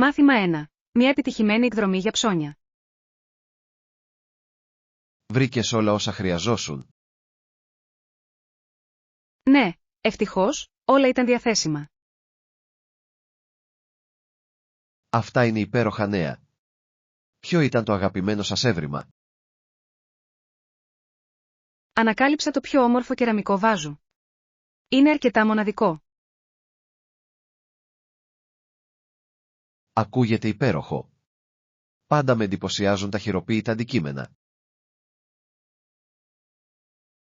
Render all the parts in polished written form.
Μάθημα 1. Μια επιτυχημένη εκδρομή για ψώνια. Βρήκες όλα όσα χρειαζόσουν? Ναι, ευτυχώς, όλα ήταν διαθέσιμα. Αυτά είναι υπέροχα νέα. Ποιο ήταν το αγαπημένο σας έβριμα? Ανακάλυψα το πιο όμορφο κεραμικό βάζο. Είναι αρκετά μοναδικό. Ακούγεται υπέροχο. Πάντα με εντυπωσιάζουν τα χειροποίητα αντικείμενα.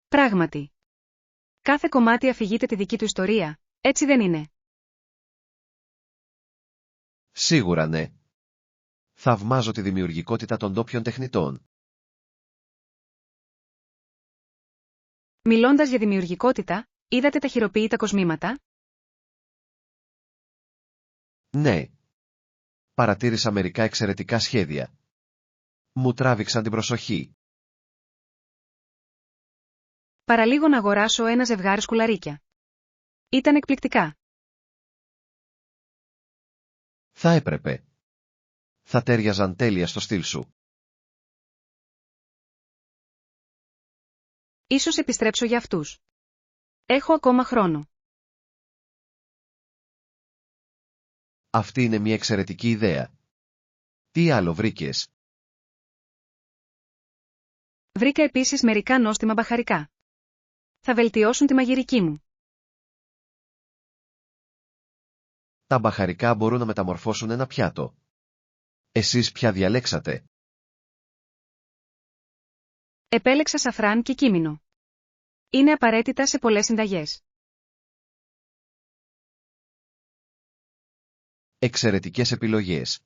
Πράγματι. Κάθε κομμάτι αφηγείται τη δική του ιστορία, έτσι δεν είναι? Σίγουρα ναι. Θαυμάζω τη δημιουργικότητα των ντόπιων τεχνητών. Μιλώντας για δημιουργικότητα, είδατε τα χειροποίητα κοσμήματα? Ναι. Παρατήρησα μερικά εξαιρετικά σχέδια. Μου τράβηξαν την προσοχή. Παραλίγο να αγοράσω ένα ζευγάρι σκουλαρίκια. Ήταν εκπληκτικά. Θα έπρεπε. Θα τέριαζαν τέλεια στο στυλ σου. Ίσως επιστρέψω για αυτούς. Έχω ακόμα χρόνο. Αυτή είναι μια εξαιρετική ιδέα. Τι άλλο βρήκες? Βρήκα επίσης μερικά νόστιμα μπαχαρικά. Θα βελτιώσουν τη μαγειρική μου. Τα μπαχαρικά μπορούν να μεταμορφώσουν ένα πιάτο. Εσείς ποια διαλέξατε? Επέλεξα σαφράν και κίμινο. Είναι απαραίτητα σε πολλές συνταγές. Εξαιρετικές επιλογές.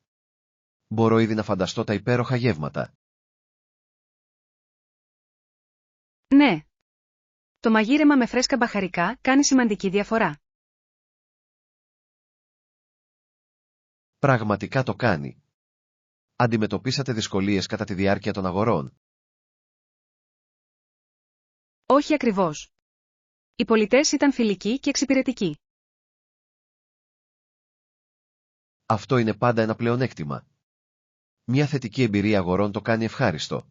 Μπορώ ήδη να φανταστώ τα υπέροχα γεύματα. Ναι. Το μαγείρεμα με φρέσκα μπαχαρικά κάνει σημαντική διαφορά. Πραγματικά το κάνει. Αντιμετωπίσατε δυσκολίες κατά τη διάρκεια των αγορών? Όχι ακριβώς. Οι πολιτές ήταν φιλικοί και εξυπηρετικοί. Αυτό είναι πάντα ένα πλεονέκτημα. Μια θετική εμπειρία αγορών το κάνει ευχάριστο.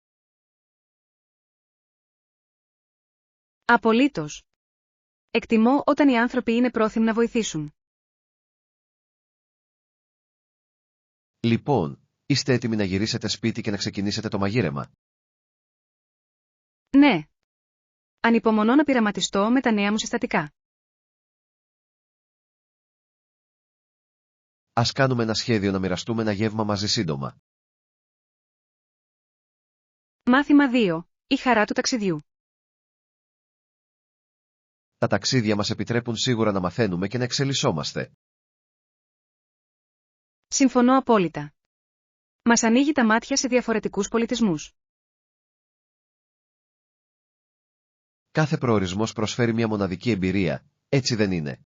Απολύτως. Εκτιμώ όταν οι άνθρωποι είναι πρόθυμοι να βοηθήσουν. Λοιπόν, είστε έτοιμοι να γυρίσετε σπίτι και να ξεκινήσετε το μαγείρεμα? Ναι. Ανυπομονώ να πειραματιστώ με τα νέα μου συστατικά. Ας κάνουμε ένα σχέδιο να μοιραστούμε ένα γεύμα μαζί σύντομα. Μάθημα 2. Η χαρά του ταξιδιού. Τα ταξίδια μας επιτρέπουν σίγουρα να μαθαίνουμε και να εξελισσόμαστε. Συμφωνώ απόλυτα. Μας ανοίγει τα μάτια σε διαφορετικούς πολιτισμούς. Κάθε προορισμός προσφέρει μια μοναδική εμπειρία, έτσι δεν είναι?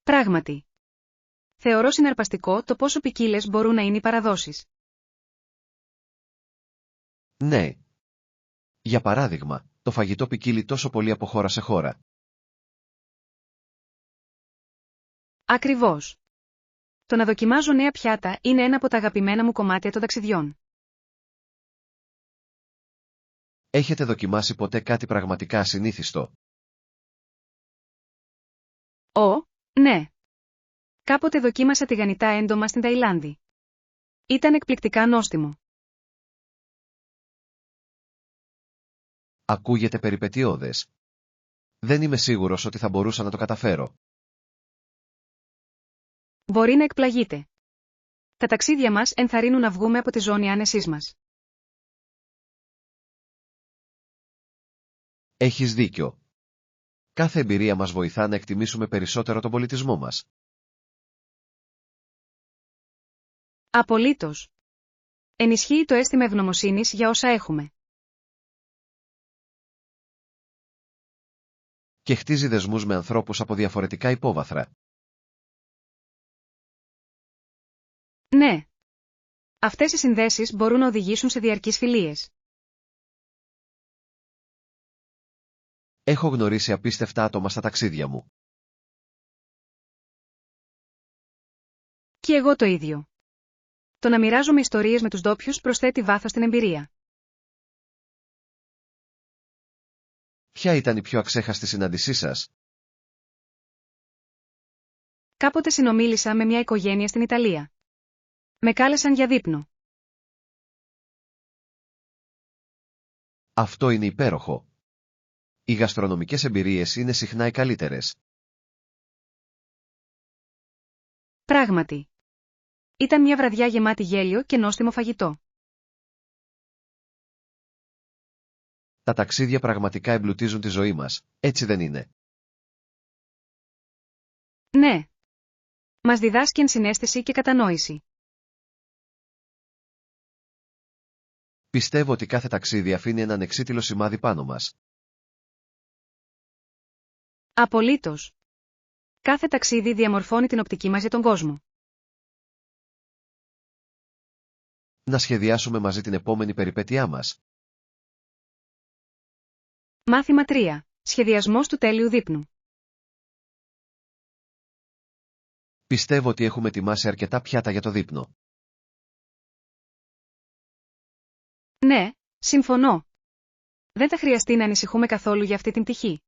Πράγματι. Θεωρώ συναρπαστικό το πόσο ποικίλες μπορούν να είναι οι παραδόσεις. Ναι. Για παράδειγμα, το φαγητό ποικίλει τόσο πολύ από χώρα σε χώρα. Ακριβώς. Το να δοκιμάζω νέα πιάτα είναι ένα από τα αγαπημένα μου κομμάτια των ταξιδιών. Έχετε δοκιμάσει ποτέ κάτι πραγματικά ασυνήθιστο? Ναι. Κάποτε δοκίμασα τηγανιτά έντομα στην Ταϊλάνδη. Ήταν εκπληκτικά νόστιμο. Ακούγεται περιπετειώδες. Δεν είμαι σίγουρος ότι θα μπορούσα να το καταφέρω. Μπορεί να εκπλαγείτε. Τα ταξίδια μας ενθαρρύνουν να βγούμε από τη ζώνη άνεσής μας. Έχεις δίκιο. Κάθε εμπειρία μας βοηθά να εκτιμήσουμε περισσότερο τον πολιτισμό μας. Απολύτως. Ενισχύει το αίσθημα ευγνωμοσύνης για όσα έχουμε. Και χτίζει δεσμούς με ανθρώπους από διαφορετικά υπόβαθρα. Ναι. Αυτές οι συνδέσεις μπορούν να οδηγήσουν σε διαρκείς φιλίες. Έχω γνωρίσει απίστευτα άτομα στα ταξίδια μου. Κι εγώ το ίδιο. Το να μοιράζομαι ιστορίες με τους ντόπιους προσθέτει βάθος στην εμπειρία. Ποια ήταν η πιο αξέχαστη συνάντησή σας? Κάποτε συνομίλησα με μια οικογένεια στην Ιταλία. Με κάλεσαν για δείπνο. Αυτό είναι υπέροχο. Οι γαστρονομικές εμπειρίες είναι συχνά οι καλύτερες. Πράγματι. Ήταν μια βραδιά γεμάτη γέλιο και νόστιμο φαγητό. Τα ταξίδια πραγματικά εμπλουτίζουν τη ζωή μας, έτσι δεν είναι? Ναι. Μας διδάσκει ενσυναίσθηση και κατανόηση. Πιστεύω ότι κάθε ταξίδι αφήνει έναν εξίτηλο σημάδι πάνω μας. Απολύτως. Κάθε ταξίδι διαμορφώνει την οπτική μας για τον κόσμο. Να σχεδιάσουμε μαζί την επόμενη περιπέτειά μας. Μάθημα 3. Σχεδιασμός του τέλειου δείπνου. Πιστεύω ότι έχουμε ετοιμάσει αρκετά πιάτα για το δείπνο. Ναι, συμφωνώ. Δεν θα χρειαστεί να ανησυχούμε καθόλου για αυτή την πτυχή.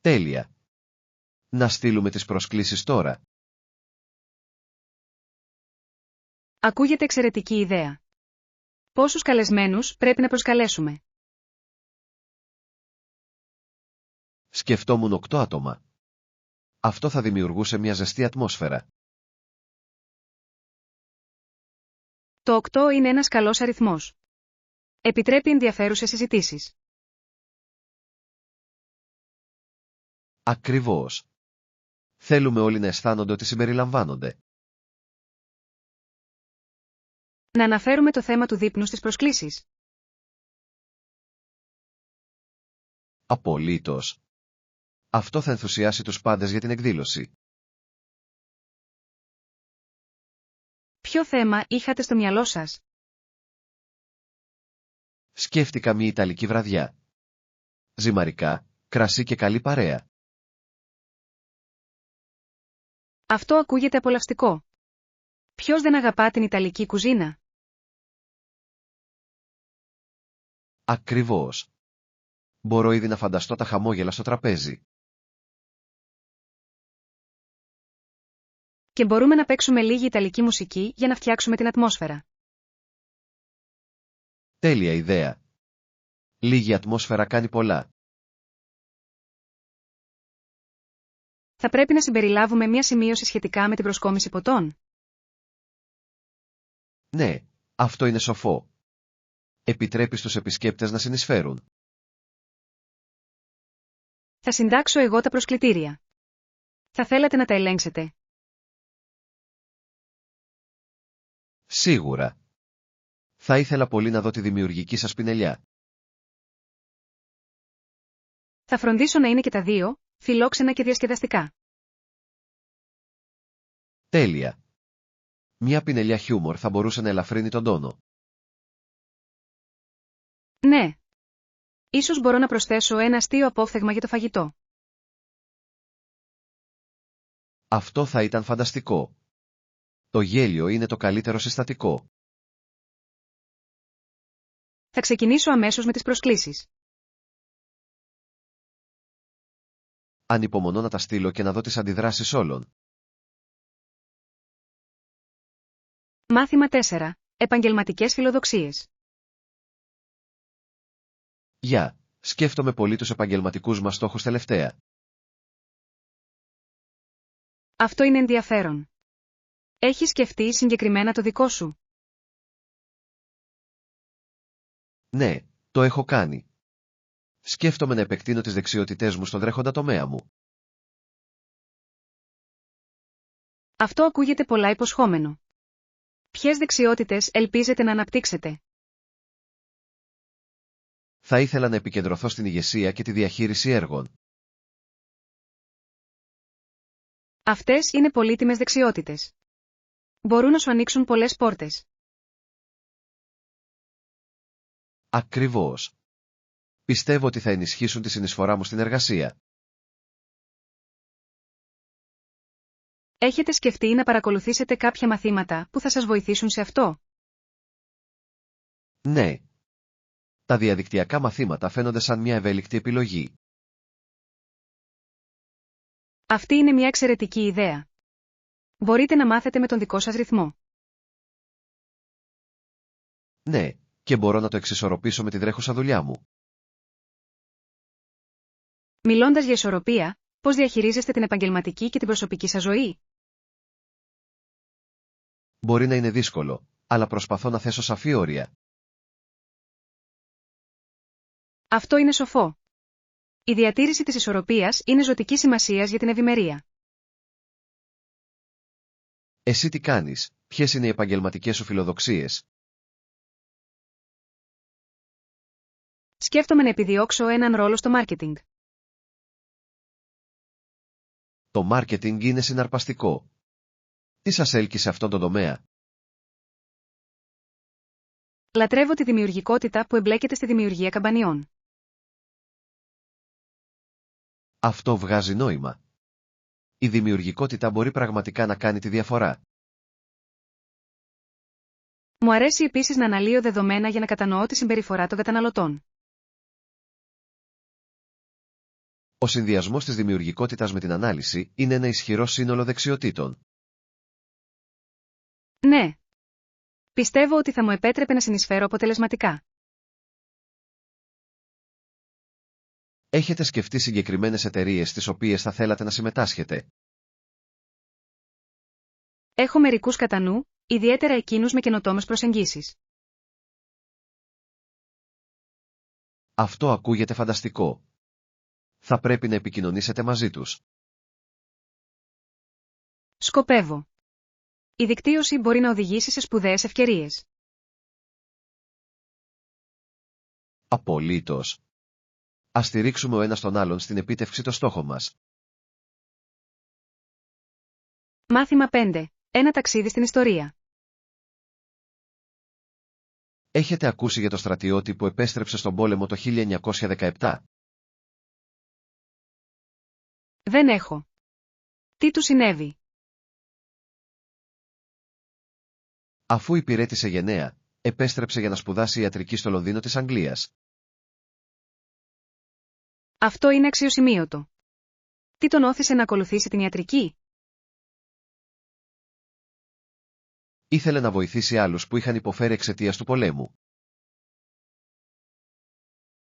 Τέλεια. Να στείλουμε τις προσκλήσεις τώρα. Ακούγεται εξαιρετική ιδέα. Πόσους καλεσμένους πρέπει να προσκαλέσουμε? Σκεφτόμουν 8 άτομα. Αυτό θα δημιουργούσε μια ζεστή ατμόσφαιρα. Το 8 είναι ένας καλός αριθμός. Επιτρέπει ενδιαφέρουσες συζητήσεις. Ακριβώς. Θέλουμε όλοι να αισθάνονται ότι συμπεριλαμβάνονται. Να αναφέρουμε το θέμα του δείπνου στις προσκλήσεις. Απολύτως. Αυτό θα ενθουσιάσει τους πάντες για την εκδήλωση. Ποιο θέμα είχατε στο μυαλό σας? Σκέφτηκα μια Ιταλική βραδιά. Ζυμαρικά, κρασί και καλή παρέα. Αυτό ακούγεται απολαυστικό. Ποιος δεν αγαπά την Ιταλική κουζίνα? Ακριβώς. Μπορώ ήδη να φανταστώ τα χαμόγελα στο τραπέζι. Και μπορούμε να παίξουμε λίγη Ιταλική μουσική για να φτιάξουμε την ατμόσφαιρα. Τέλεια ιδέα. Λίγη ατμόσφαιρα κάνει πολλά. Θα πρέπει να συμπεριλάβουμε μια σημείωση σχετικά με την προσκόμιση ποτών. Ναι, αυτό είναι σοφό. Επιτρέπει στους επισκέπτες να συνεισφέρουν. Θα συντάξω εγώ τα προσκλητήρια. Θα θέλατε να τα ελέγξετε? Σίγουρα. Θα ήθελα πολύ να δω τη δημιουργική σας πινελιά. Θα φροντίσω να είναι και τα δύο, φιλόξενα και διασκεδαστικά. Τέλεια. Μια πινελιά χιούμορ θα μπορούσε να ελαφρύνει τον τόνο. Ναι. Ίσως μπορώ να προσθέσω ένα αστείο απόφθεγμα για το φαγητό. Αυτό θα ήταν φανταστικό. Το γέλιο είναι το καλύτερο συστατικό. Θα ξεκινήσω αμέσως με τις προσκλήσεις. Ανυπομονώ να τα στείλω και να δω τις αντιδράσεις όλων. Μάθημα 4. Επαγγελματικές φιλοδοξίες. Γεια, σκέφτομαι πολύ τους επαγγελματικούς μας στόχους τελευταία. Αυτό είναι ενδιαφέρον. Έχεις σκεφτεί συγκεκριμένα το δικό σου? Ναι, το έχω κάνει. Σκέφτομαι να επεκτείνω τις δεξιότητές μου στον τρέχοντα τομέα μου. Αυτό ακούγεται πολλά υποσχόμενο. Ποιες δεξιότητες ελπίζετε να αναπτύξετε? Θα ήθελα να επικεντρωθώ στην ηγεσία και τη διαχείριση έργων. Αυτές είναι πολύτιμες δεξιότητες. Μπορούν να σου ανοίξουν πολλές πόρτες. Ακριβώς. Πιστεύω ότι θα ενισχύσουν τη συνεισφορά μου στην εργασία. Έχετε σκεφτεί να παρακολουθήσετε κάποια μαθήματα που θα σας βοηθήσουν σε αυτό? Ναι. Τα διαδικτυακά μαθήματα φαίνονται σαν μια ευέλικτη επιλογή. Αυτή είναι μια εξαιρετική ιδέα. Μπορείτε να μάθετε με τον δικό σας ρυθμό. Ναι, και μπορώ να το εξισορροπήσω με τη τρέχουσα δουλειά μου. Μιλώντας για ισορροπία, πώς διαχειρίζεστε την επαγγελματική και την προσωπική σας ζωή? Μπορεί να είναι δύσκολο, αλλά προσπαθώ να θέσω σαφή όρια. Αυτό είναι σοφό. Η διατήρηση της ισορροπίας είναι ζωτικής σημασίας για την ευημερία. Εσύ τι κάνεις, ποιες είναι οι επαγγελματικές σου φιλοδοξίες? Σκέφτομαι να επιδιώξω έναν ρόλο στο μάρκετινγκ. Το μάρκετινγκ είναι συναρπαστικό. Τι σας έλκυσε σε αυτόν τον τομέα? Λατρεύω τη δημιουργικότητα που εμπλέκεται στη δημιουργία καμπανιών. Αυτό βγάζει νόημα. Η δημιουργικότητα μπορεί πραγματικά να κάνει τη διαφορά. Μου αρέσει επίσης να αναλύω δεδομένα για να κατανοώ τη συμπεριφορά των καταναλωτών. Ο συνδυασμός της δημιουργικότητας με την ανάλυση είναι ένα ισχυρό σύνολο δεξιοτήτων. Ναι. Πιστεύω ότι θα μου επέτρεπε να συνεισφέρω αποτελεσματικά. Έχετε σκεφτεί συγκεκριμένες εταιρείες στις οποίες θα θέλατε να συμμετάσχετε? Έχω μερικούς κατά νου, ιδιαίτερα εκείνους με καινοτόμες προσεγγίσεις. Αυτό ακούγεται φανταστικό. Θα πρέπει να επικοινωνήσετε μαζί τους. Σκοπεύω. Η δικτύωση μπορεί να οδηγήσει σε σπουδαίες ευκαιρίες. Απολύτως. Ας στηρίξουμε ο ένας τον άλλον στην επίτευξη των στόχων μας. Μάθημα 5. Ένα ταξίδι στην ιστορία. Έχετε ακούσει για το στρατιώτη που επέστρεψε στον πόλεμο το 1917? Δεν έχω. Τι του συνέβη? Αφού υπηρέτησε γενναία, επέστρεψε για να σπουδάσει ιατρική στο Λονδίνο της Αγγλίας. Αυτό είναι αξιοσημείωτο. Τι τον όθησε να ακολουθήσει την ιατρική? Ήθελε να βοηθήσει άλλους που είχαν υποφέρει εξαιτίας του πολέμου.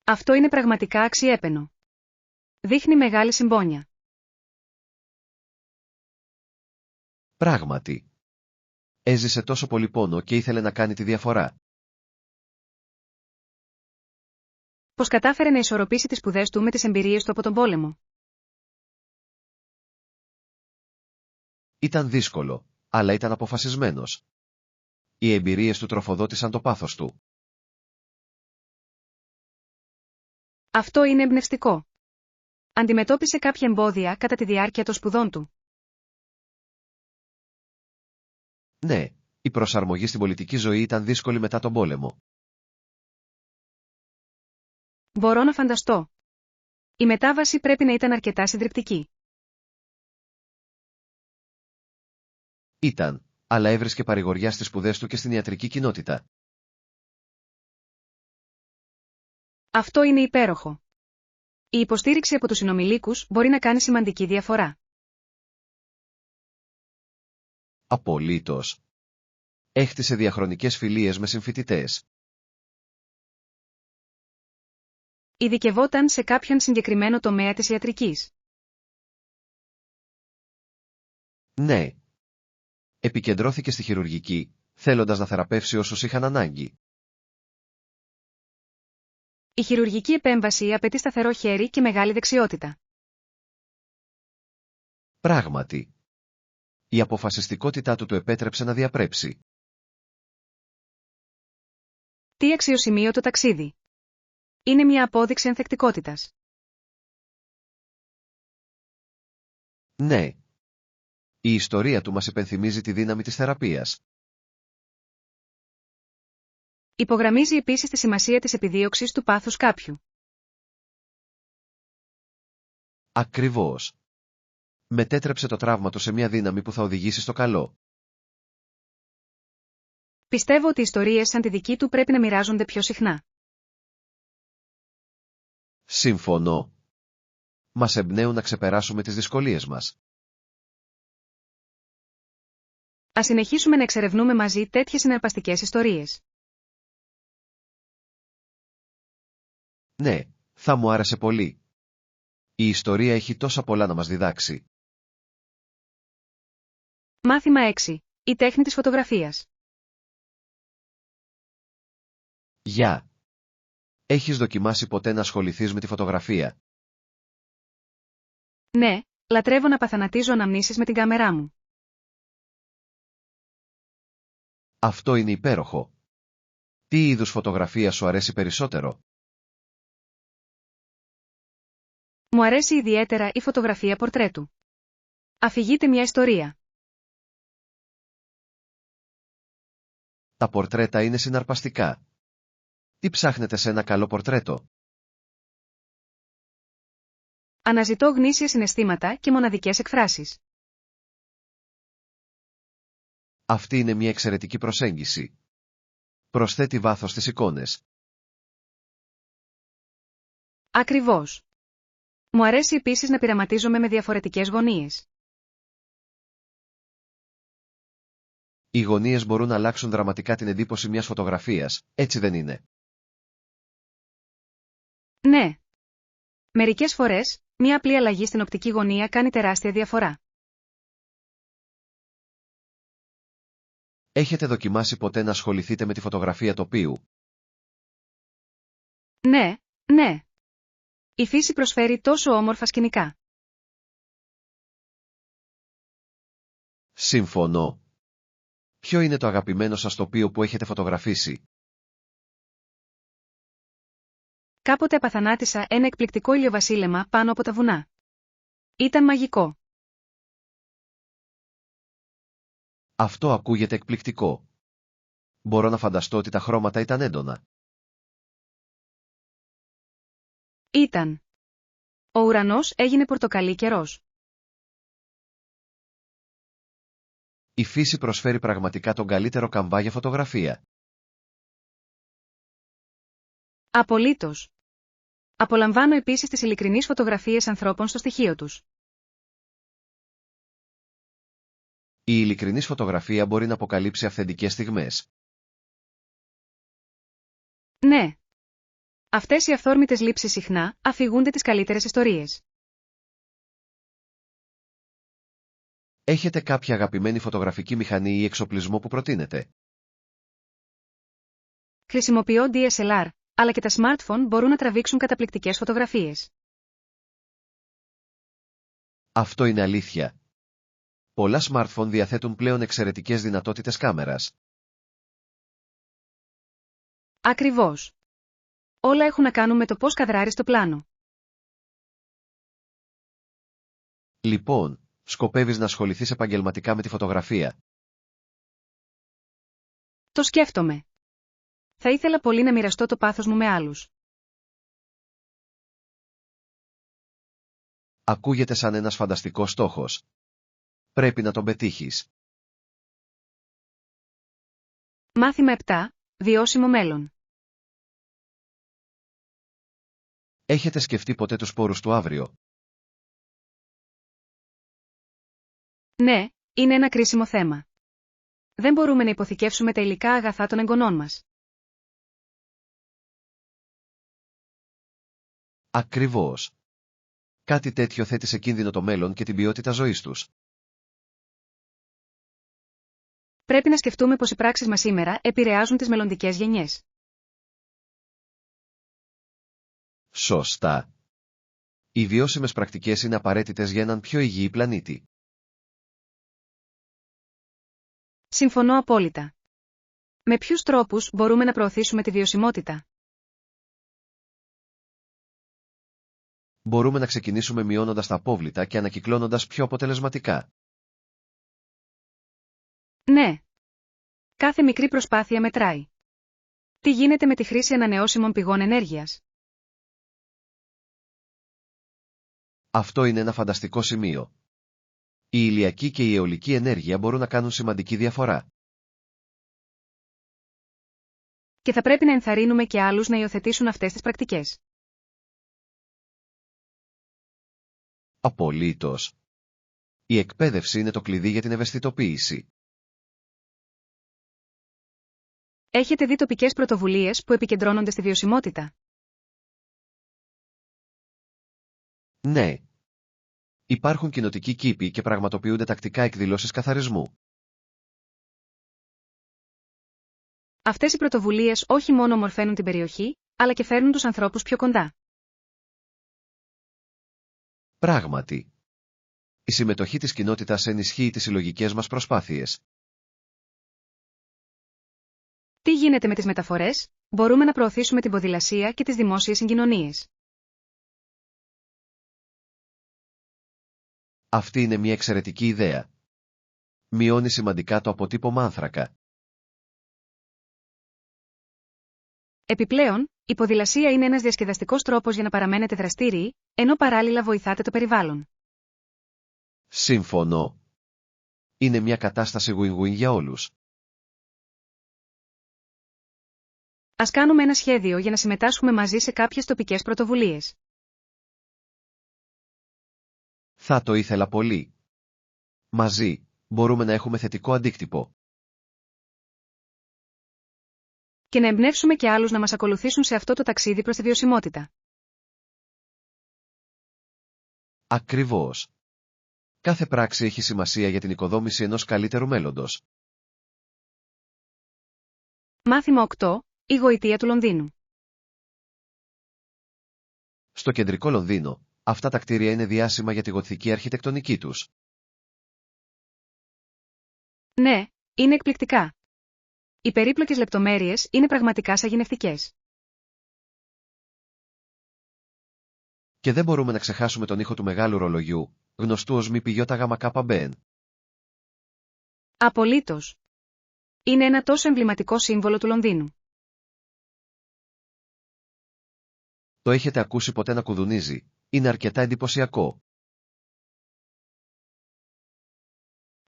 Αυτό είναι πραγματικά αξιέπαινο. Δείχνει μεγάλη συμπόνια. Πράγματι. Έζησε τόσο πολύ πόνο και ήθελε να κάνει τη διαφορά. Πώς κατάφερε να ισορροπήσει τις σπουδές του με τις εμπειρίες του από τον πόλεμο? Ήταν δύσκολο, αλλά ήταν αποφασισμένος. Οι εμπειρίες του τροφοδότησαν το πάθος του. Αυτό είναι εμπνευστικό. Αντιμετώπισε κάποια εμπόδια κατά τη διάρκεια των σπουδών του. Ναι, η προσαρμογή στην πολιτική ζωή ήταν δύσκολη μετά τον πόλεμο. Μπορώ να φανταστώ. Η μετάβαση πρέπει να ήταν αρκετά συντριπτική. Ήταν, αλλά έβρισκε παρηγοριά στις σπουδές του και στην ιατρική κοινότητα. Αυτό είναι υπέροχο. Η υποστήριξη από τους συνομιλίκους μπορεί να κάνει σημαντική διαφορά. Απολύτως. Έχτισε διαχρονικές φιλίες με συμφοιτητές. Ειδικευόταν σε κάποιον συγκεκριμένο τομέα της ιατρικής. Ναι. Επικεντρώθηκε στη χειρουργική, θέλοντας να θεραπεύσει όσους είχαν ανάγκη. Η χειρουργική επέμβαση απαιτεί σταθερό χέρι και μεγάλη δεξιότητα. Πράγματι. Η αποφασιστικότητά του επέτρεψε να διαπρέψει. Τι αξιοσημείωτο ταξίδι. Είναι μια απόδειξη ανθεκτικότητας. Ναι. Η ιστορία του μας υπενθυμίζει τη δύναμη της θεραπείας. Υπογραμμίζει επίσης τη σημασία της επιδίωξης του πάθους κάποιου. Ακριβώς. Μετέτρεψε το τραύμα του σε μια δύναμη που θα οδηγήσει στο καλό. Πιστεύω ότι ιστορίες σαν τη δική του πρέπει να μοιράζονται πιο συχνά. Συμφωνώ. Μας εμπνέουν να ξεπεράσουμε τις δυσκολίες μας. Ας συνεχίσουμε να εξερευνούμε μαζί τέτοιες συναρπαστικές ιστορίες. Ναι, θα μου άρεσε πολύ. Η ιστορία έχει τόσα πολλά να μας διδάξει. Μάθημα 6. Η τέχνη της φωτογραφίας. Γεια. Έχεις δοκιμάσει ποτέ να ασχοληθείς με τη φωτογραφία? Ναι, λατρεύω να παθανατίζω αναμνήσεις με την κάμερά μου. Αυτό είναι υπέροχο. Τι είδους φωτογραφία σου αρέσει περισσότερο? Μου αρέσει ιδιαίτερα η φωτογραφία πορτρέτου. Αφηγείται μια ιστορία. Τα πορτρέτα είναι συναρπαστικά. Τι ψάχνετε σε ένα καλό πορτρέτο? Αναζητώ γνήσια συναισθήματα και μοναδικές εκφράσεις. Αυτή είναι μια εξαιρετική προσέγγιση. Προσθέτει βάθος στις εικόνες. Ακριβώς. Μου αρέσει επίσης να πειραματίζομαι με διαφορετικές γωνίες. Οι γωνίες μπορούν να αλλάξουν δραματικά την εντύπωση μιας φωτογραφίας, έτσι δεν είναι? Ναι. Μερικές φορές, μια απλή αλλαγή στην οπτική γωνία κάνει τεράστια διαφορά. Έχετε δοκιμάσει ποτέ να ασχοληθείτε με τη φωτογραφία τοπίου? Ναι, ναι. Η φύση προσφέρει τόσο όμορφα σκηνικά. Συμφωνώ. Ποιο είναι το αγαπημένο σας τοπίο που έχετε φωτογραφίσει? Κάποτε απαθανάτησα ένα εκπληκτικό ηλιοβασίλεμα πάνω από τα βουνά. Ήταν μαγικό. Αυτό ακούγεται εκπληκτικό. Μπορώ να φανταστώ ότι τα χρώματα ήταν έντονα. Ήταν. Ο ουρανός έγινε πορτοκαλί και ροζ. Η φύση προσφέρει πραγματικά τον καλύτερο καμβά για φωτογραφία. Απολύτως. Απολαμβάνω επίσης τις ειλικρινείς φωτογραφίες ανθρώπων στο στοιχείο τους. Η ειλικρινής φωτογραφία μπορεί να αποκαλύψει αυθεντικές στιγμές. Ναι. Αυτές οι αυθόρμητες λήψεις συχνά αφηγούνται τις καλύτερες ιστορίες. Έχετε κάποια αγαπημένη φωτογραφική μηχανή ή εξοπλισμό που προτείνετε? Χρησιμοποιώ DSLR, αλλά και τα smartphone μπορούν να τραβήξουν καταπληκτικές φωτογραφίες. Αυτό είναι αλήθεια. Πολλά smartphone διαθέτουν πλέον εξαιρετικές δυνατότητες κάμερας. Ακριβώς. Όλα έχουν να κάνουν με το πώς καδράρεις το πλάνο. Λοιπόν, σκοπεύεις να ασχοληθείς επαγγελματικά με τη φωτογραφία? Το σκέφτομαι. Θα ήθελα πολύ να μοιραστώ το πάθος μου με άλλους. Ακούγεται σαν ένας φανταστικός στόχος. Πρέπει να τον πετύχεις. Μάθημα 7. Βιώσιμο μέλλον. Έχετε σκεφτεί ποτέ τους σπόρους του αύριο? Ναι, είναι ένα κρίσιμο θέμα. Δεν μπορούμε να υποθηκεύσουμε τα υλικά αγαθά των εγγονών μας. Ακριβώς. Κάτι τέτοιο θέτει σε κίνδυνο το μέλλον και την ποιότητα ζωής τους. Πρέπει να σκεφτούμε πως οι πράξεις μας σήμερα επηρεάζουν τις μελλοντικές γενιές. Σωστά. Οι βιώσιμες πρακτικές είναι απαραίτητες για έναν πιο υγιή πλανήτη. Συμφωνώ απόλυτα. Με ποιους τρόπους μπορούμε να προωθήσουμε τη βιωσιμότητα? Μπορούμε να ξεκινήσουμε μειώνοντας τα απόβλητα και ανακυκλώνοντας πιο αποτελεσματικά. Ναι. Κάθε μικρή προσπάθεια μετράει. Τι γίνεται με τη χρήση ανανεώσιμων πηγών ενέργειας? Αυτό είναι ένα φανταστικό σημείο. Η ηλιακή και η αιωλική ενέργεια μπορούν να κάνουν σημαντική διαφορά. Και θα πρέπει να ενθαρρύνουμε και άλλους να υιοθετήσουν αυτές τις πρακτικές. Απολύτως. Η εκπαίδευση είναι το κλειδί για την ευαισθητοποίηση. Έχετε δει τοπικές πρωτοβουλίες που επικεντρώνονται στη βιωσιμότητα? Ναι. Υπάρχουν κοινοτικοί κήποι και πραγματοποιούνται τακτικά εκδηλώσεις καθαρισμού. Αυτές οι πρωτοβουλίες όχι μόνο ομορφαίνουν την περιοχή, αλλά και φέρνουν τους ανθρώπους πιο κοντά. Πράγματι. Η συμμετοχή της κοινότητας ενισχύει τις συλλογικές μας προσπάθειες. Τι γίνεται με τις μεταφορές? Μπορούμε να προωθήσουμε την ποδηλασία και τις δημόσιες συγκοινωνίες. Αυτή είναι μια εξαιρετική ιδέα. Μειώνει σημαντικά το αποτύπωμα άνθρακα. Επιπλέον, η ποδηλασία είναι ένας διασκεδαστικός τρόπος για να παραμένετε δραστήριοι, ενώ παράλληλα βοηθάτε το περιβάλλον. Σύμφωνο. Είναι μια κατάσταση win-win για όλους. Ας κάνουμε ένα σχέδιο για να συμμετάσχουμε μαζί σε κάποιες τοπικές πρωτοβουλίες. Θα το ήθελα πολύ. Μαζί, μπορούμε να έχουμε θετικό αντίκτυπο. Και να εμπνεύσουμε και άλλους να μας ακολουθήσουν σε αυτό το ταξίδι προς τη βιωσιμότητα. Ακριβώς. Κάθε πράξη έχει σημασία για την οικοδόμηση ενός καλύτερου μέλλοντος. Μάθημα 8. Η γοητεία του Λονδίνου. Στο κεντρικό Λονδίνο, αυτά τα κτίρια είναι διάσημα για τη γοτθική αρχιτεκτονική τους. Ναι, είναι εκπληκτικά. Οι περίπλοκες λεπτομέρειες είναι πραγματικά σαγηνευτικές. Και δεν μπορούμε να ξεχάσουμε τον ήχο του μεγάλου ρολογιού, γνωστού ως ΜΠΙΓΚΜ. Απολύτως. Είναι ένα τόσο εμβληματικό σύμβολο του Λονδίνου. Το έχετε ακούσει ποτέ να κουδουνίζει? Είναι αρκετά εντυπωσιακό.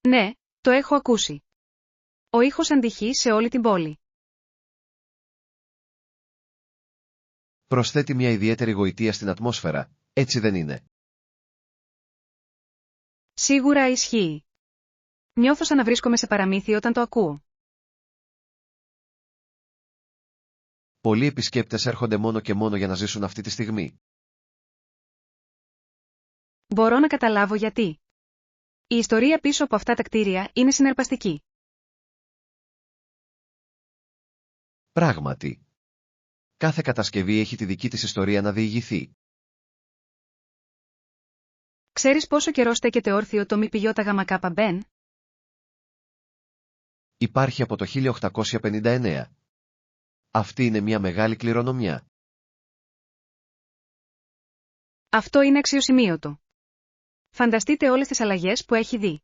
Ναι, το έχω ακούσει. Ο ήχος αντυχεί σε όλη την πόλη. Προσθέτει μια ιδιαίτερη γοητεία στην ατμόσφαιρα, έτσι δεν είναι? Σίγουρα ισχύει. Νιώθω σαν να βρίσκομαι σε παραμύθι όταν το ακούω. Πολλοί επισκέπτες έρχονται μόνο και μόνο για να ζήσουν αυτή τη στιγμή. Μπορώ να καταλάβω γιατί. Η ιστορία πίσω από αυτά τα κτίρια είναι συναρπαστική. Πράγματι. Κάθε κατασκευή έχει τη δική της ιστορία να διηγηθεί. Ξέρεις πόσο καιρό στέκεται όρθιο το ΜΠΙΓΚΜ? Υπάρχει από το 1859. Αυτή είναι μια μεγάλη κληρονομιά. Αυτό είναι αξιοσημείωτο. Φανταστείτε όλες τις αλλαγές που έχει δει.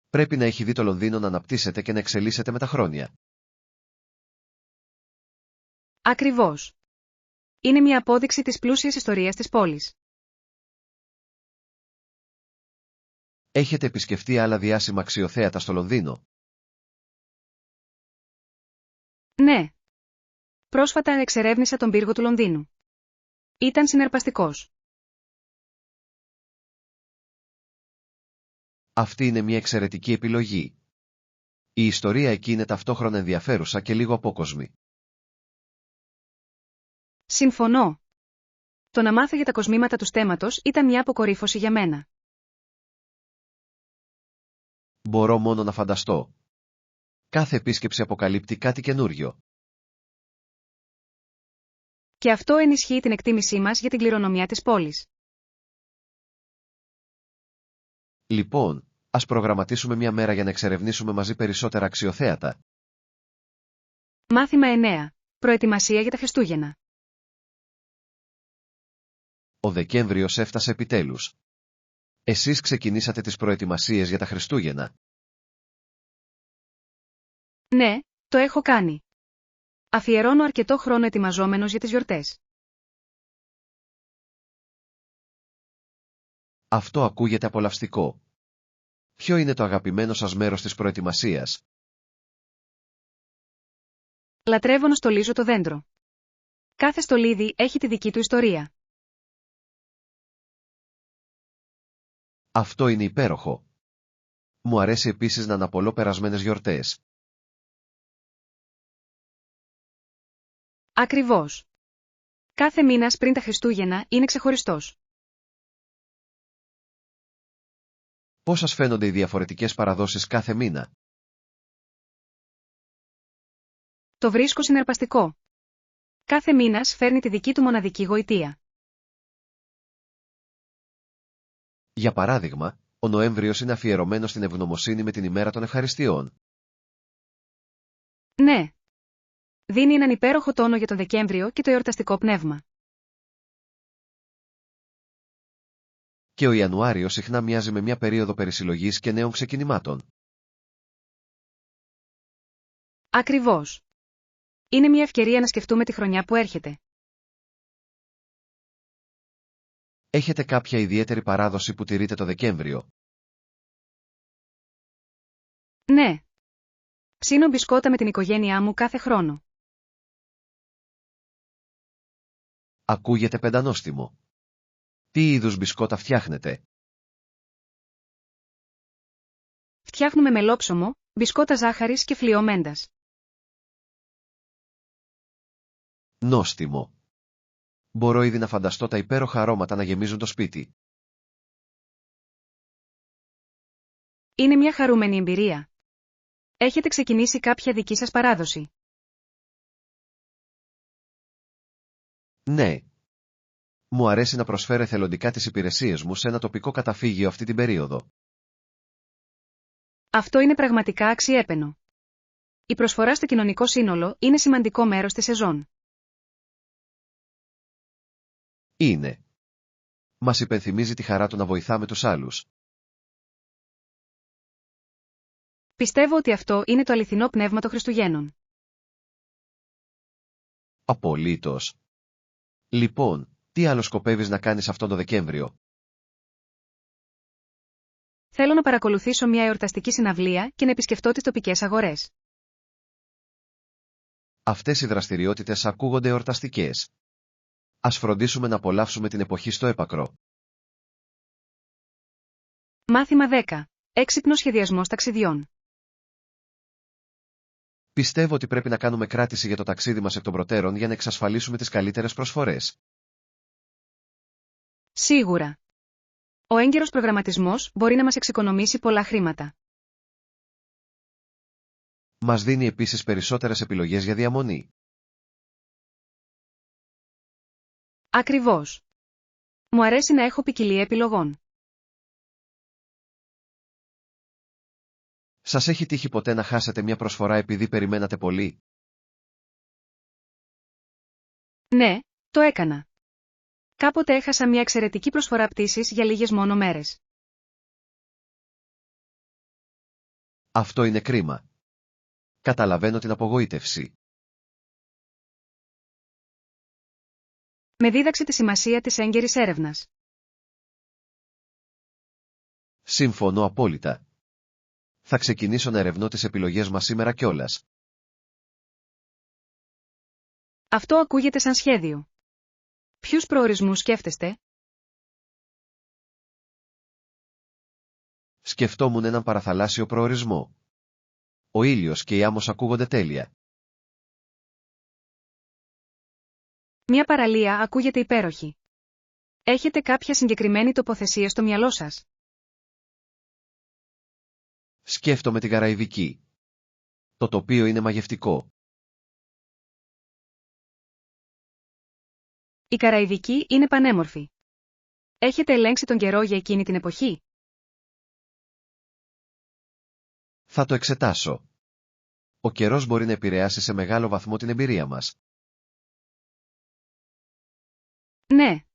Πρέπει να έχει δει το Λονδίνο να αναπτύσσεται και να εξελίσσεται με τα χρόνια. Ακριβώς. Είναι μια απόδειξη της πλούσιας ιστορίας της πόλης. Έχετε επισκεφτεί άλλα διάσημα αξιοθέατα στο Λονδίνο? Ναι. Πρόσφατα εξερεύνησα τον πύργο του Λονδίνου. Ήταν συναρπαστικός. Αυτή είναι μια εξαιρετική επιλογή. Η ιστορία εκεί είναι ταυτόχρονα ενδιαφέρουσα και λίγο απόκοσμη. Συμφωνώ. Το να μάθω για τα κοσμήματα του στέμματος ήταν μια αποκορύφωση για μένα. Μπορώ μόνο να φανταστώ. Κάθε επίσκεψη αποκαλύπτει κάτι καινούριο. Και αυτό ενισχύει την εκτίμησή μας για την κληρονομιά της πόλης. Λοιπόν, ας προγραμματίσουμε μια μέρα για να εξερευνήσουμε μαζί περισσότερα αξιοθέατα. Μάθημα 9. Προετοιμασία για τα Χριστούγεννα. Ο Δεκέμβριος έφτασε επιτέλους. Εσείς ξεκινήσατε τις προετοιμασίες για τα Χριστούγεννα? Ναι, το έχω κάνει. Αφιερώνω αρκετό χρόνο ετοιμαζόμενος για τις γιορτές. Αυτό ακούγεται απολαυστικό. Ποιο είναι το αγαπημένο σας μέρος της προετοιμασίας? Λατρεύω να στολίζω το δέντρο. Κάθε στολίδι έχει τη δική του ιστορία. Αυτό είναι υπέροχο. Μου αρέσει επίσης να αναπολώ περασμένες γιορτές. Ακριβώς. Κάθε μήνας πριν τα Χριστούγεννα είναι ξεχωριστός. Πώς σας φαίνονται οι διαφορετικές παραδόσεις κάθε μήνα? Το βρίσκω συναρπαστικό. Κάθε μήνας φέρνει τη δική του μοναδική γοητεία. Για παράδειγμα, ο Νοέμβριος είναι αφιερωμένος στην ευγνωμοσύνη με την ημέρα των ευχαριστειών. Ναι. Δίνει έναν υπέροχο τόνο για τον Δεκέμβριο και το εορταστικό πνεύμα. Και ο Ιανουάριος συχνά μοιάζει με μια περίοδο περισυλλογής και νέων ξεκινημάτων. Ακριβώς. Είναι μια ευκαιρία να σκεφτούμε τη χρονιά που έρχεται. Έχετε κάποια ιδιαίτερη παράδοση που τηρείτε το Δεκέμβριο? Ναι. Ψήνω μπισκότα με την οικογένειά μου κάθε χρόνο. Ακούγεται πεντανόστιμο. Τι είδους μπισκότα φτιάχνετε? Φτιάχνουμε μελόψωμο, μπισκότα ζάχαρης και φλοιό μέντας. Νόστιμο. Μπορώ ήδη να φανταστώ τα υπέροχα αρώματα να γεμίζουν το σπίτι. Είναι μια χαρούμενη εμπειρία. Έχετε ξεκινήσει κάποια δική σας παράδοση? Ναι. Μου αρέσει να προσφέρω εθελοντικά τις υπηρεσίες μου σε ένα τοπικό καταφύγιο αυτή την περίοδο. Αυτό είναι πραγματικά αξιέπαινο. Η προσφορά στο κοινωνικό σύνολο είναι σημαντικό μέρος της σεζόν. Είναι. Μας υπενθυμίζει τη χαρά του να βοηθάμε τους άλλους. Πιστεύω ότι αυτό είναι το αληθινό πνεύμα των Χριστουγέννων. Απολύτως. Λοιπόν, τι άλλο σκοπεύεις να κάνεις αυτόν τον Δεκέμβριο? Θέλω να παρακολουθήσω μια εορταστική συναυλία και να επισκεφτώ τις τοπικές αγορές. Αυτές οι δραστηριότητες ακούγονται εορταστικές. Ας φροντίσουμε να απολαύσουμε την εποχή στο έπακρο. Μάθημα 10. Έξυπνος σχεδιασμός ταξιδιών. Πιστεύω ότι πρέπει να κάνουμε κράτηση για το ταξίδι μας εκ των προτέρων για να εξασφαλίσουμε τις καλύτερες προσφορές. Σίγουρα. Ο έγκαιρος προγραμματισμός μπορεί να μας εξοικονομήσει πολλά χρήματα. Μας δίνει επίσης περισσότερες επιλογές για διαμονή. Ακριβώς. Μου αρέσει να έχω ποικιλία επιλογών. Σας έχει τύχει ποτέ να χάσετε μια προσφορά επειδή περιμένατε πολύ? Ναι, το έκανα. Κάποτε έχασα μια εξαιρετική προσφορά πτήσης για λίγες μόνο μέρες. Αυτό είναι κρίμα. Καταλαβαίνω την απογοήτευση. Με δίδαξε τη σημασία της έγκαιρης έρευνας. Συμφωνώ απόλυτα. Θα ξεκινήσω να ερευνώ τις επιλογές μας σήμερα κιόλας. Αυτό ακούγεται σαν σχέδιο. Ποιους προορισμούς σκέφτεστε? Σκεφτόμουν έναν παραθαλάσσιο προορισμό. Ο ήλιος και η άμμος ακούγονται τέλεια. Μια παραλία ακούγεται υπέροχη. Έχετε κάποια συγκεκριμένη τοποθεσία στο μυαλό σας? Σκέφτομαι την Καραϊβική. Το τοπίο είναι μαγευτικό. Η Καραϊβική είναι πανέμορφη. Έχετε ελέγξει τον καιρό για εκείνη την εποχή? Θα το εξετάσω. Ο καιρός μπορεί να επηρεάσει σε μεγάλο βαθμό την εμπειρία μας. Ναι.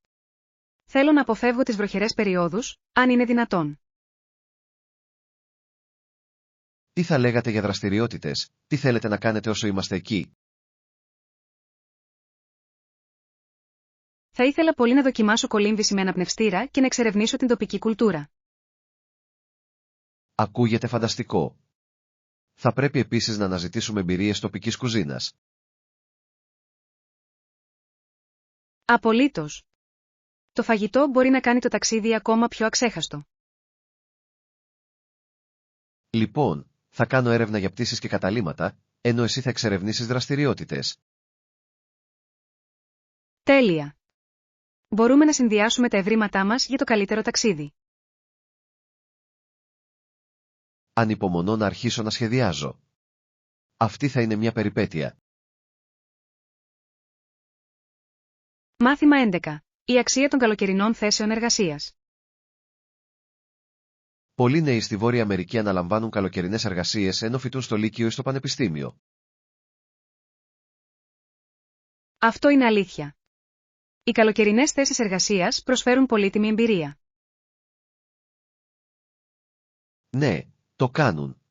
Θέλω να αποφεύγω τις βροχερές περιόδους, αν είναι δυνατόν. Τι θα λέγατε για δραστηριότητες, τι θέλετε να κάνετε όσο είμαστε εκεί? Θα ήθελα πολύ να δοκιμάσω κολύμβηση με αναπνευστήρα και να εξερευνήσω την τοπική κουλτούρα. Ακούγεται φανταστικό. Θα πρέπει επίσης να αναζητήσουμε εμπειρίες τοπικής κουζίνας. Απολύτως. Το φαγητό μπορεί να κάνει το ταξίδι ακόμα πιο αξέχαστο. Λοιπόν, θα κάνω έρευνα για πτήσεις και καταλύματα, ενώ εσύ θα εξερευνήσεις δραστηριότητες. Τέλεια. Μπορούμε να συνδυάσουμε τα ευρήματά μας για το καλύτερο ταξίδι. Ανυπομονώ να αρχίσω να σχεδιάζω. Αυτή θα είναι μια περιπέτεια. Μάθημα 11. Η αξία των καλοκαιρινών θέσεων εργασίας. Πολλοί νέοι στη Βόρεια Αμερική αναλαμβάνουν καλοκαιρινές εργασίες ενώ φοιτούν στο Λύκειο ή στο Πανεπιστήμιο. Αυτό είναι αλήθεια. Οι καλοκαιρινές θέσεις εργασίας προσφέρουν πολύτιμη εμπειρία. Ναι, το κάνουν.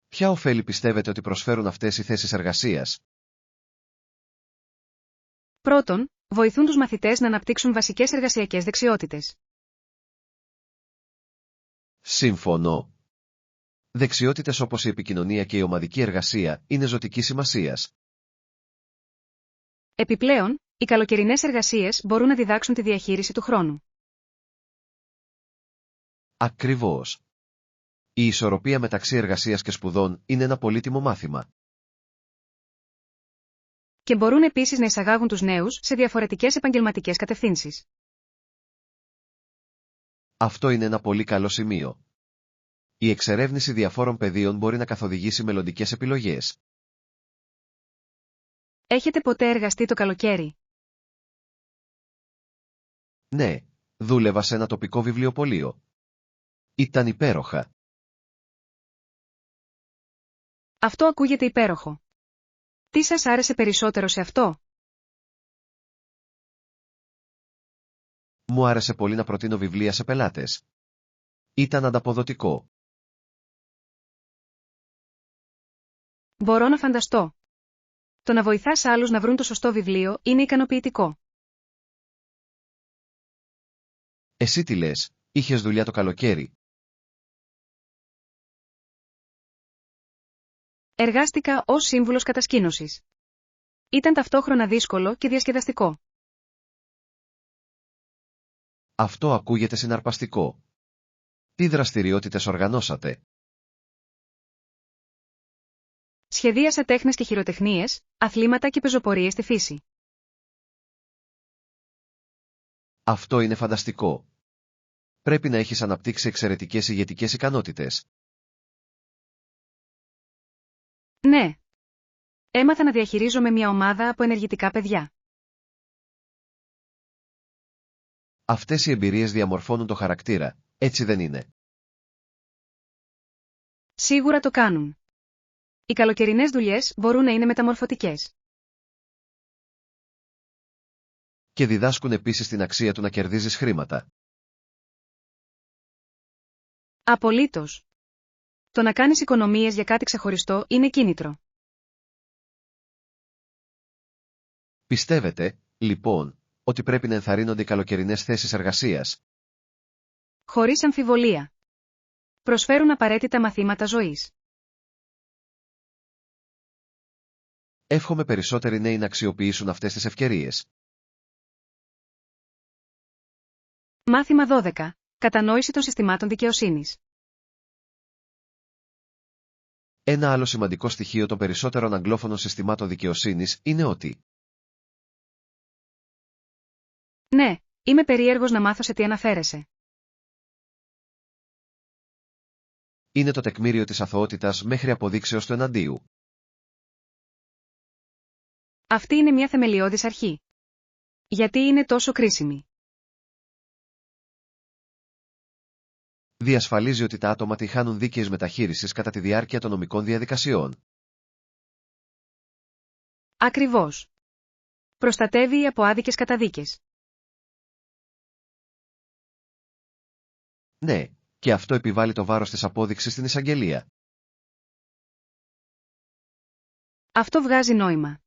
Ποια ωφέλη πιστεύετε ότι προσφέρουν αυτές οι θέσεις εργασίας? Πρώτον, βοηθούν τους μαθητές να αναπτύξουν βασικές εργασιακές δεξιότητες. Σύμφωνο. Δεξιότητες όπως η επικοινωνία και η ομαδική εργασία είναι ζωτικής σημασίας. Επιπλέον, οι καλοκαιρινές εργασίες μπορούν να διδάξουν τη διαχείριση του χρόνου. Ακριβώς. Η ισορροπία μεταξύ εργασίας και σπουδών είναι ένα πολύτιμο μάθημα. Και μπορούν επίσης να εισαγάγουν τους νέους σε διαφορετικές επαγγελματικές κατευθύνσεις. Αυτό είναι ένα πολύ καλό σημείο. Η εξερεύνηση διαφόρων πεδίων μπορεί να καθοδηγήσει μελλοντικές επιλογές. Έχετε ποτέ εργαστεί το καλοκαίρι? Ναι, δούλευα σε ένα τοπικό βιβλιοπωλείο. Ήταν υπέροχα. Αυτό ακούγεται υπέροχο. Τι σας άρεσε περισσότερο σε αυτό? Μου άρεσε πολύ να προτείνω βιβλία σε πελάτες. Ήταν ανταποδοτικό. Μπορώ να φανταστώ. Το να βοηθάς άλλους να βρουν το σωστό βιβλίο είναι ικανοποιητικό. Εσύ τι λες, είχες δουλειά το καλοκαίρι? Εργάστηκα ως σύμβουλος κατασκήνωσης. Ήταν ταυτόχρονα δύσκολο και διασκεδαστικό. Αυτό ακούγεται συναρπαστικό. Τι δραστηριότητες οργανώσατε? Σχεδίασα τέχνες και χειροτεχνίες, αθλήματα και πεζοπορίες στη φύση. Αυτό είναι φανταστικό. Πρέπει να έχεις αναπτύξει εξαιρετικές ηγετικές ικανότητες. Ναι. Έμαθα να διαχειρίζομαι μια ομάδα από ενεργητικά παιδιά. Αυτές οι εμπειρίες διαμορφώνουν το χαρακτήρα, έτσι δεν είναι? Σίγουρα το κάνουν. Οι καλοκαιρινές δουλειές μπορούν να είναι μεταμορφωτικές. Και διδάσκουν επίσης την αξία του να κερδίζεις χρήματα. Απολύτως. Το να κάνεις οικονομίες για κάτι ξεχωριστό είναι κίνητρο. Πιστεύετε, λοιπόν, ότι πρέπει να ενθαρρύνονται οι καλοκαιρινές θέσεις εργασίας? Χωρίς αμφιβολία. Προσφέρουν απαραίτητα μαθήματα ζωής. Εύχομαι περισσότεροι νέοι να αξιοποιήσουν αυτές τις ευκαιρίες. Μάθημα 12. Κατανόηση των συστημάτων δικαιοσύνης. Ένα άλλο σημαντικό στοιχείο των περισσότερων αγγλόφωνων συστημάτων δικαιοσύνης είναι ότι Ναι, είμαι περίεργος να μάθω σε τι αναφέρεσαι. είναι το τεκμήριο της αθωότητας μέχρι αποδείξεως του εναντίου. Αυτή είναι μια θεμελιώδης αρχή. Γιατί είναι τόσο κρίσιμη? Διασφαλίζει ότι τα άτομα τη χάνουν δίκαιης μεταχείρισης κατά τη διάρκεια των νομικών διαδικασιών. Ακριβώς. Προστατεύει από άδικες καταδίκες. Ναι, και αυτό επιβάλλει το βάρος της απόδειξης στην εισαγγελία. Αυτό βγάζει νόημα.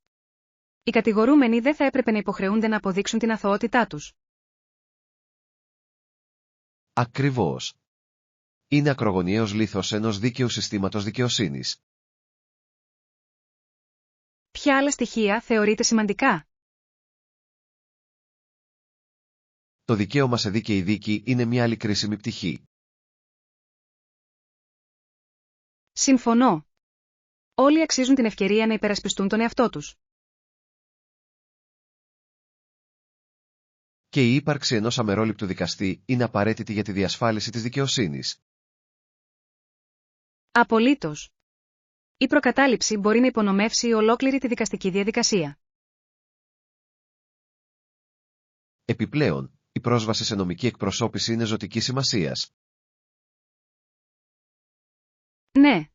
Οι κατηγορούμενοι δεν θα έπρεπε να υποχρεούνται να αποδείξουν την αθωότητά τους. Ακριβώς. Είναι ακρογωνιαίος λίθος ενός δίκαιου συστήματος δικαιοσύνης. Ποια άλλα στοιχεία θεωρείτε σημαντικά? Το δικαίωμα σε δίκαιη δίκη είναι μια άλλη κρίσιμη πτυχή. Συμφωνώ. Όλοι αξίζουν την ευκαιρία να υπερασπιστούν τον εαυτό τους. Και η ύπαρξη ενός αμερόληπτου δικαστή είναι απαραίτητη για τη διασφάλιση της δικαιοσύνης. Απολύτως. Η προκατάληψη μπορεί να υπονομεύσει ολόκληρη τη δικαστική διαδικασία. Επιπλέον, η πρόσβαση σε νομική εκπροσώπηση είναι ζωτικής σημασίας. Ναι.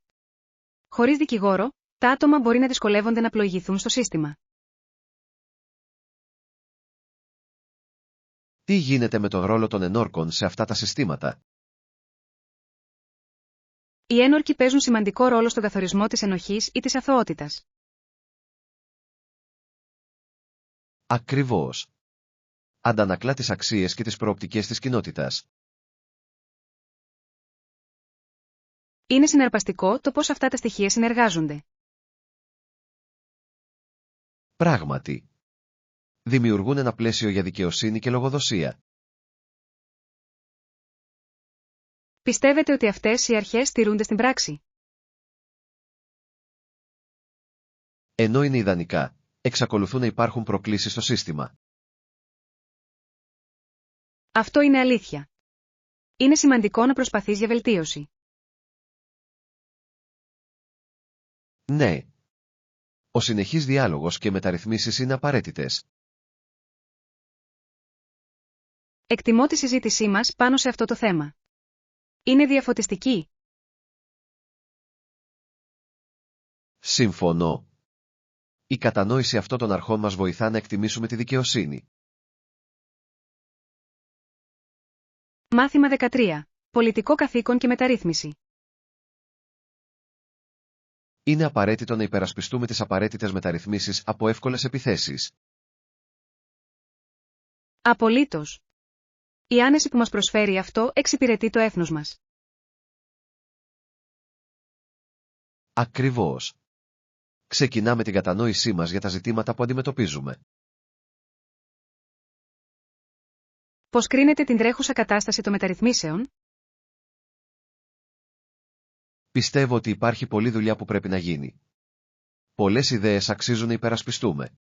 Χωρίς δικηγόρο, τα άτομα μπορεί να δυσκολεύονται να πλοηγηθούν στο σύστημα. Τι γίνεται με τον ρόλο των ενόρκων σε αυτά τα συστήματα? Οι ένορκοι παίζουν σημαντικό ρόλο στον καθορισμό της ενοχής ή της αθωότητας. Ακριβώς. Αντανακλά τις αξίες και τις προοπτικές της κοινότητας. Είναι συναρπαστικό το πώς αυτά τα στοιχεία συνεργάζονται. Πράγματι. Δημιουργούν ένα πλαίσιο για δικαιοσύνη και λογοδοσία. Πιστεύετε ότι αυτές οι αρχές τηρούνται στην πράξη? Ενώ είναι ιδανικά, εξακολουθούν να υπάρχουν προκλήσεις στο σύστημα. Αυτό είναι αλήθεια. Είναι σημαντικό να προσπαθείς για βελτίωση. Ναι. Ο συνεχής διάλογος και μεταρρυθμίσεις είναι απαραίτητες. Εκτιμώ τη συζήτησή μας πάνω σε αυτό το θέμα. Είναι διαφωτιστική. Συμφωνώ. Η κατανόηση αυτών των αρχών μας βοηθά να εκτιμήσουμε τη δικαιοσύνη. Μάθημα 13. Πολιτικό καθήκον και μεταρρύθμιση. Είναι απαραίτητο να υπερασπιστούμε τις απαραίτητες μεταρρυθμίσεις από εύκολες επιθέσεις. Απολύτως. Η άνεση που μας προσφέρει αυτό εξυπηρετεί το έθνος μας. Ακριβώς. Ξεκινάμε την κατανόησή μας για τα ζητήματα που αντιμετωπίζουμε. Πώς κρίνετε την τρέχουσα κατάσταση των μεταρρυθμίσεων? Πιστεύω ότι υπάρχει πολλή δουλειά που πρέπει να γίνει. Πολλές ιδέες αξίζουν να υπερασπιστούμε.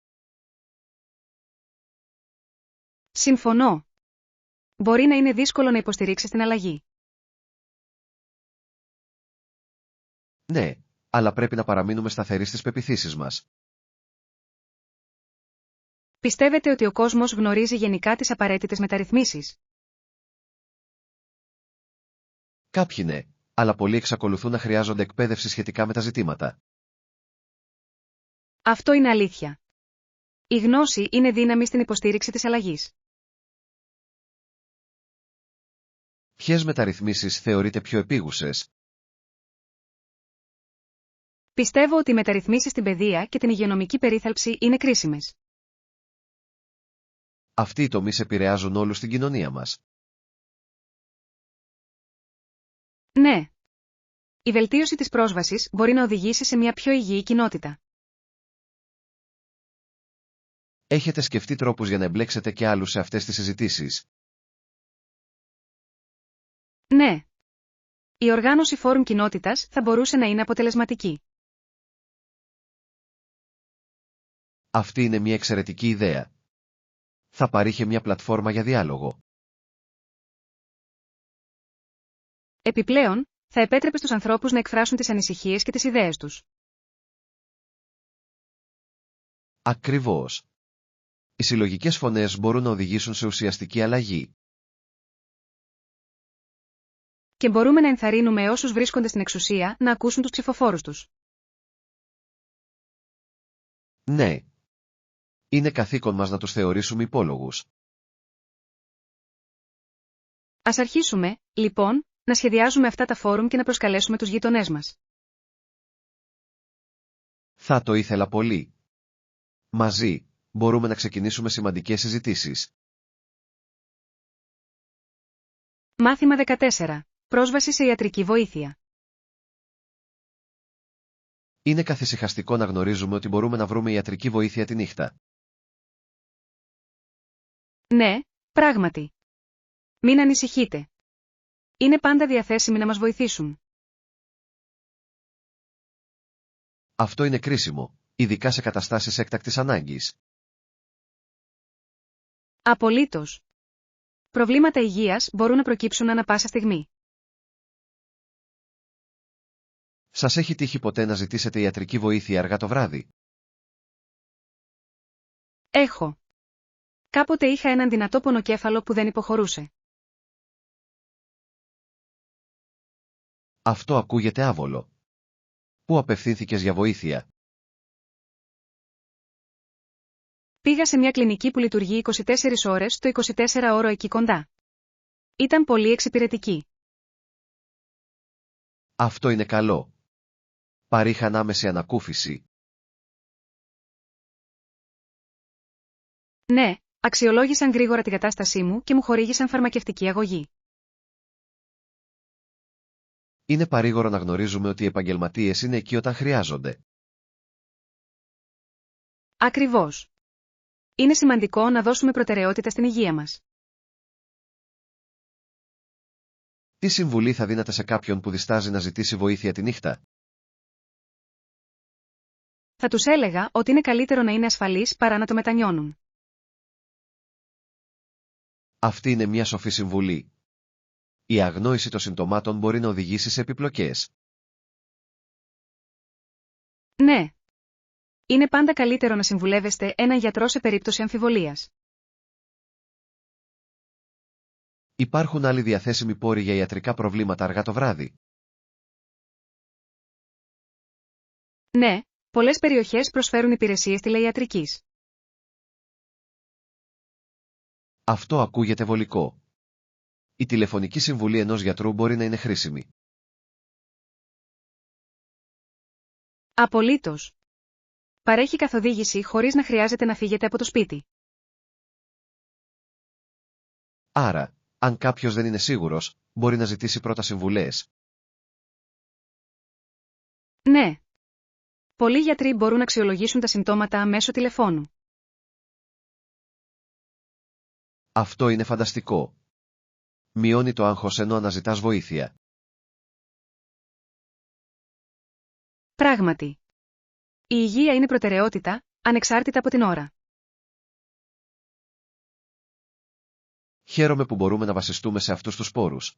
Συμφωνώ. Μπορεί να είναι δύσκολο να υποστηρίξεις την αλλαγή. Ναι, αλλά πρέπει να παραμείνουμε σταθεροί στις πεποιθήσεις μας. Πιστεύετε ότι ο κόσμος γνωρίζει γενικά τις απαραίτητες μεταρρυθμίσεις? Κάποιοι ναι, αλλά πολλοί εξακολουθούν να χρειάζονται εκπαίδευση σχετικά με τα ζητήματα. Αυτό είναι αλήθεια. Η γνώση είναι δύναμη στην υποστήριξη της αλλαγής. Ποιες μεταρρυθμίσεις θεωρείτε πιο επίγουσες? Πιστεύω ότι οι μεταρρυθμίσεις στην παιδεία και την υγειονομική περίθαλψη είναι κρίσιμες. Αυτοί οι τομείς επηρεάζουν όλους στην κοινωνία μας. Ναι. Η βελτίωση της πρόσβασης μπορεί να οδηγήσει σε μια πιο υγιή κοινότητα. Έχετε σκεφτεί τρόπους για να εμπλέξετε και άλλους σε αυτές τις συζητήσεις? Ναι. Η οργάνωση φόρουμ κοινότητας θα μπορούσε να είναι αποτελεσματική. Αυτή είναι μια εξαιρετική ιδέα. Θα παρήχε μια πλατφόρμα για διάλογο. Επιπλέον, θα επέτρεπε στους ανθρώπους να εκφράσουν τις ανησυχίες και τις ιδέες τους. Ακριβώς. Οι συλλογικές φωνές μπορούν να οδηγήσουν σε ουσιαστική αλλαγή. Και μπορούμε να ενθαρρύνουμε όσους βρίσκονται στην εξουσία να ακούσουν τους ψηφοφόρους τους. Ναι. Είναι καθήκον μας να τους θεωρήσουμε υπόλογους. Ας αρχίσουμε, λοιπόν, να σχεδιάζουμε αυτά τα φόρουμ και να προσκαλέσουμε τους γείτονές μας. Θα το ήθελα πολύ. Μαζί, μπορούμε να ξεκινήσουμε σημαντικές συζητήσεις. Μάθημα 14. Πρόσβαση σε ιατρική βοήθεια. Είναι καθησυχαστικό να γνωρίζουμε ότι μπορούμε να βρούμε ιατρική βοήθεια τη νύχτα. Ναι, πράγματι. Μην ανησυχείτε. Είναι πάντα διαθέσιμοι να μας βοηθήσουν. Αυτό είναι κρίσιμο, ειδικά σε καταστάσεις έκτακτης ανάγκης. Απολύτως. Προβλήματα υγείας μπορούν να προκύψουν ανά πάσα στιγμή. Σας έχει τύχει ποτέ να ζητήσετε ιατρική βοήθεια αργά το βράδυ? Έχω. Κάποτε είχα έναν δυνατό πονοκέφαλο που δεν υποχωρούσε. Αυτό ακούγεται άβολο. Πού απευθύνθηκες για βοήθεια? Πήγα σε μια κλινική που λειτουργεί 24 ώρες το 24ωρο εκεί κοντά. Ήταν πολύ εξυπηρετική. Αυτό είναι καλό. Παρήχαν άμεση ανακούφιση. Ναι, αξιολόγησαν γρήγορα την κατάστασή μου και μου χορήγησαν φαρμακευτική αγωγή. Είναι παρήγορο να γνωρίζουμε ότι οι επαγγελματίες είναι εκεί όταν χρειάζονται. Ακριβώς. Είναι σημαντικό να δώσουμε προτεραιότητα στην υγεία μας. Τι συμβουλή θα δίνατε σε κάποιον που διστάζει να ζητήσει βοήθεια τη νύχτα? Θα τους έλεγα ότι είναι καλύτερο να είναι ασφαλείς παρά να το μετανιώνουν. Αυτή είναι μια σοφή συμβουλή. Η αγνόηση των συμπτωμάτων μπορεί να οδηγήσει σε επιπλοκές. Ναι. Είναι πάντα καλύτερο να συμβουλεύεστε έναν γιατρό σε περίπτωση αμφιβολίας. Υπάρχουν άλλοι διαθέσιμοι πόροι για ιατρικά προβλήματα αργά το βράδυ? Ναι, πολλές περιοχές προσφέρουν υπηρεσίες τηλεϊατρικής. Αυτό ακούγεται βολικό. Η τηλεφωνική συμβουλή ενός γιατρού μπορεί να είναι χρήσιμη. Απολύτως. Παρέχει καθοδήγηση χωρίς να χρειάζεται να φύγετε από το σπίτι. Άρα, αν κάποιος δεν είναι σίγουρος, μπορεί να ζητήσει πρώτα συμβουλές. Ναι. Πολλοί γιατροί μπορούν να αξιολογήσουν τα συμπτώματα μέσω τηλεφώνου. Αυτό είναι φανταστικό. Μειώνει το άγχος ενώ αναζητάς βοήθεια. Πράγματι. Η υγεία είναι προτεραιότητα, ανεξάρτητα από την ώρα. Χαίρομαι που μπορούμε να βασιστούμε σε αυτούς τους πόρους.